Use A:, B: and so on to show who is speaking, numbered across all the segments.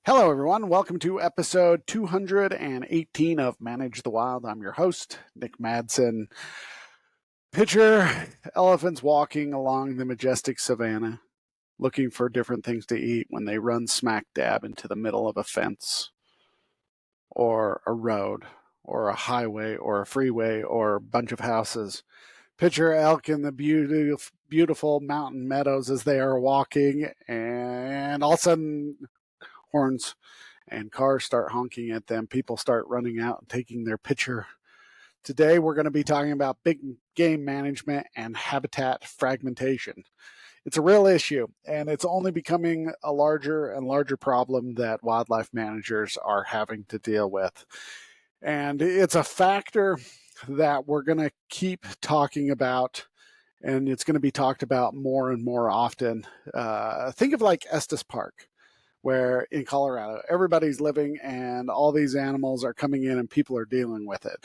A: Hello, everyone. Welcome to episode 218 of Manage the Wild. I'm your host, Nick Madsen. Picture elephants walking along the majestic savanna, looking for different things to eat when they run smack dab into the middle of a fence or a road or a highway or a freeway or a bunch of houses. Picture elk in the beautiful mountain meadows as they are walking, and all of a sudden, horns and cars start honking at them. People start running out and taking their picture. Today, we're going to be talking about big game management and habitat fragmentation. It's a real issue, and it's only becoming a larger and larger problem that wildlife managers are having to deal with. And it's a factor that we're going to keep talking about, and it's going to be talked about more and more often. Think of like Estes Park, where in Colorado, everybody's living and all these animals are coming in and people are dealing with it.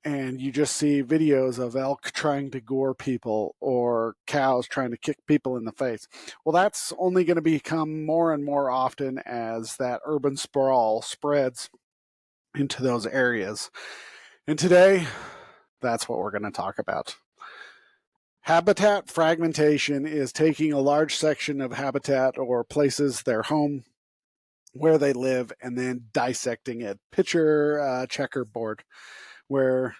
A: And you just see videos of elk trying to gore people or cows trying to kick people in the face. Well, that's only going to become more and more often as that urban sprawl spreads into those areas. And today, that's what we're going to talk about. Habitat fragmentation is taking a large section of habitat or places, their home, where they live, and then dissecting it. Picture a checkerboard where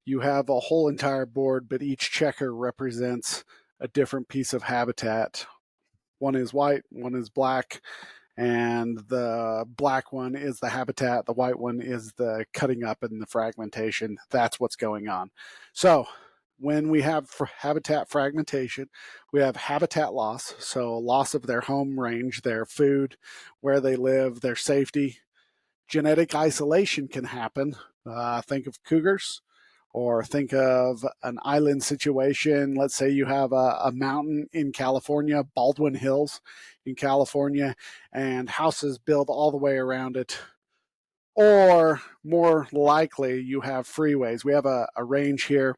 A: you have a whole entire board, but each checker represents a different piece of habitat. One is white, one is black, and the black one is the habitat. The white one is the cutting up and the fragmentation. That's what's going on. So when we have habitat fragmentation, we have habitat loss, so loss of their home range, their food, where they live, their safety. Genetic isolation can happen. Think of cougars, or think of an island situation. Let's say you have a mountain in California, Baldwin Hills in California, and houses built all the way around it. Or more likely, you have freeways. We have a range here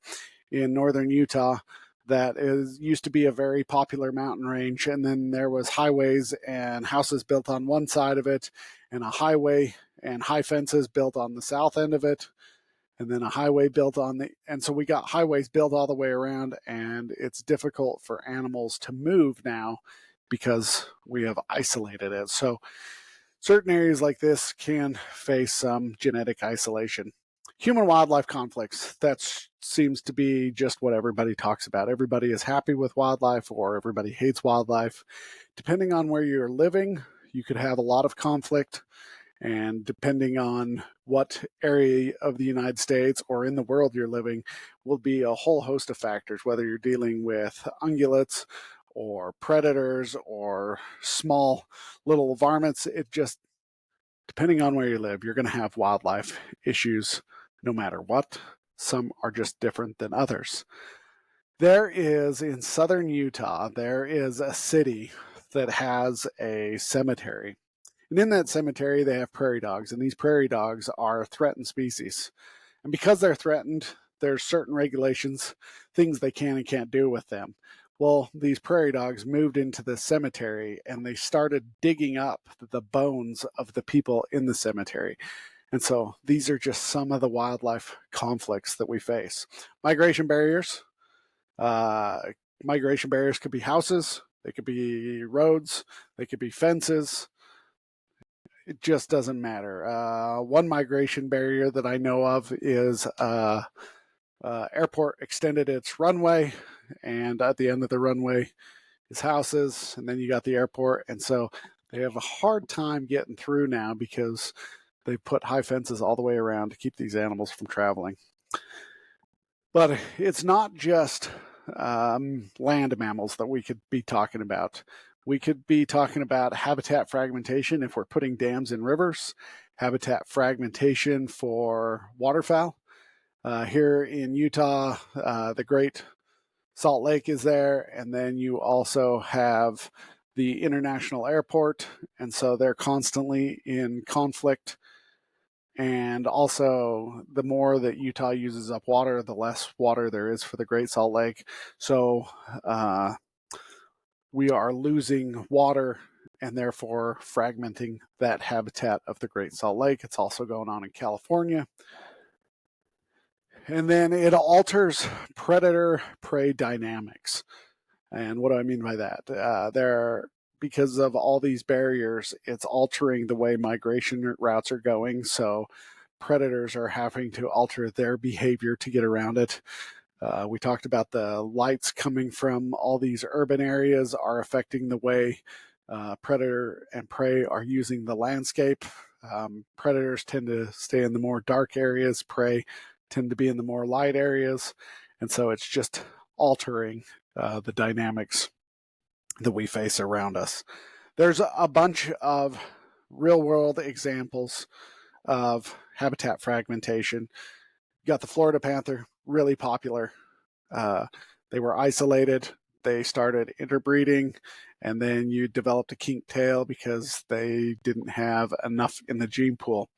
A: in northern Utah that used to be a very popular mountain range, and then there was highways and houses built on one side of it, and a highway and high fences built on the south end of it, and then a highway built on the, and so we got highways built all the way around, and it's difficult for animals to move now because we have isolated it. So certain areas like this can face some genetic isolation. Human wildlife conflicts, that seems to be just what everybody talks about. Everybody is happy with wildlife or everybody hates wildlife. Depending on where you're living, you could have a lot of conflict. And depending on what area of the United States or in the world you're living, will be a whole host of factors, whether you're dealing with ungulates or predators or small little varmints. It just, depending on where you live, you're going to have wildlife issues no matter what. Some are just different than others. There is, in southern Utah, there is a city that has a cemetery. And in that cemetery, they have prairie dogs, and these prairie dogs are a threatened species. And because they're threatened, there's certain regulations, things they can and can't do with them. Well, these prairie dogs moved into the cemetery and they started digging up the bones of the people in the cemetery. And so these are just some of the wildlife conflicts that we face. Migration barriers. Migration barriers could be houses, they could be roads, they could be fences. It just doesn't matter. One migration barrier that I know of is airport extended its runway, and at the end of the runway is houses, and then you got the airport, and so they have a hard time getting through now because they put high fences all the way around to keep these animals from traveling. But it's not just land mammals that we could be talking about. We could be talking about habitat fragmentation if we're putting dams in rivers, habitat fragmentation for waterfowl. Here in Utah, the Great Salt Lake is there, and then you also have the international airport, and so they're constantly in conflict. And also, the more that Utah uses up water, the less water there is for the Great Salt Lake. So we are losing water and therefore fragmenting that habitat of the Great Salt Lake. It's also going on in California. And then it alters predator-prey dynamics. And what do I mean by that? Because of all these barriers, it's altering the way migration routes are going. So predators are having to alter their behavior to get around it. We talked about the lights coming from all these urban areas are affecting the way predator and prey are using the landscape. Predators tend to stay in the more dark areas, prey tend to be in the more light areas. And so it's just altering the dynamics that we face around us. There's a bunch of real world examples of habitat fragmentation. You got the Florida panther, really popular. They were isolated. They started interbreeding, and then you developed a kink tail because they didn't have enough in the gene pool.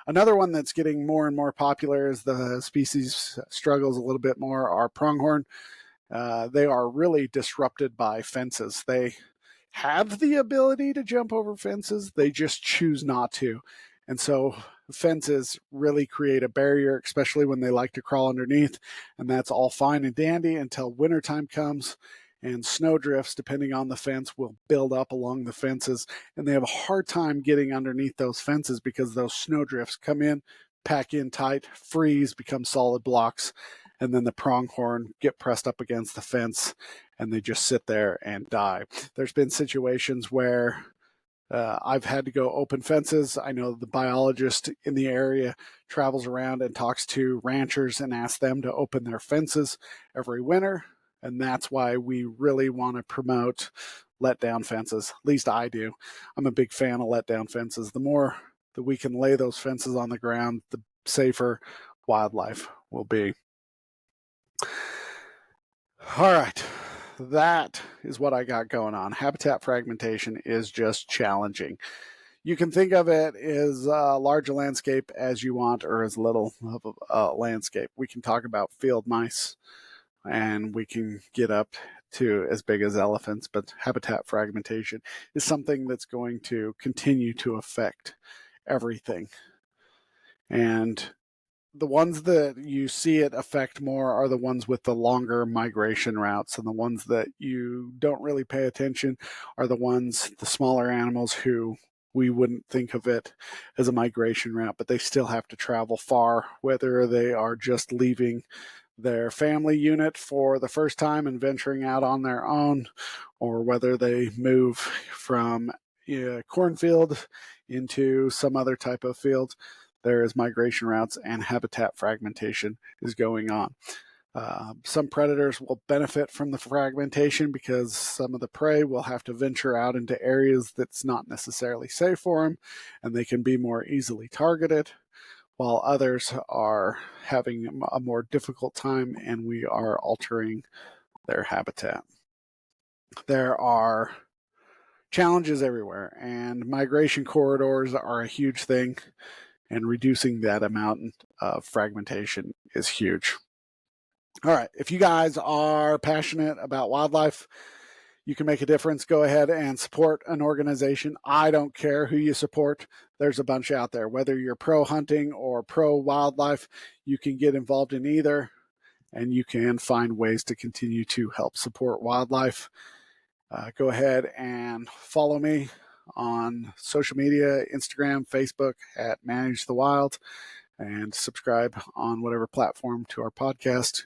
A: Another one that's getting more and more popular as the species struggles a little bit more are pronghorn. They are really disrupted by fences. They have the ability to jump over fences, they just choose not to. And so fences really create a barrier, especially when they like to crawl underneath. And that's all fine and dandy until wintertime comes and snow drifts, depending on the fence, will build up along the fences. And they have a hard time getting underneath those fences because those snow drifts come in, pack in tight, freeze, become solid blocks. And then the pronghorn get pressed up against the fence and they just sit there and die. There's been situations where I've had to go open fences. I know the biologist in the area travels around and talks to ranchers and asks them to open their fences every winter. And that's why we really want to promote let down fences. At least I do. I'm a big fan of let down fences. The more that we can lay those fences on the ground, the safer wildlife will be. All right. That is what I got going on. Habitat fragmentation is just challenging. You can think of it as large a landscape as you want or as little of a landscape. We can talk about field mice and we can get up to as big as elephants, but habitat fragmentation is something that's going to continue to affect everything. And the ones that you see it affect more are the ones with the longer migration routes, and the ones that you don't really pay attention are the smaller animals who we wouldn't think of it as a migration route, but they still have to travel far, whether they are just leaving their family unit for the first time and venturing out on their own, or whether they move from a cornfield into some other type of field. There is migration routes and habitat fragmentation is going on. Some predators will benefit from the fragmentation because some of the prey will have to venture out into areas that's not necessarily safe for them, and they can be more easily targeted, while others are having a more difficult time and we are altering their habitat. There are challenges everywhere, and migration corridors are a huge thing, and reducing that amount of fragmentation is huge. All right, if you guys are passionate about wildlife, you can make a difference. Go ahead and support an organization. I don't care who you support. There's a bunch out there. Whether you're pro hunting or pro wildlife, you can get involved in either, and you can find ways to continue to help support wildlife. Go ahead and follow me on social media, Instagram, Facebook at Manage the Wild, and subscribe on whatever platform to our podcast.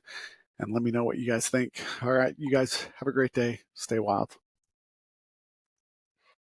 A: And let me know what you guys think. All right, you guys have a great day. Stay wild.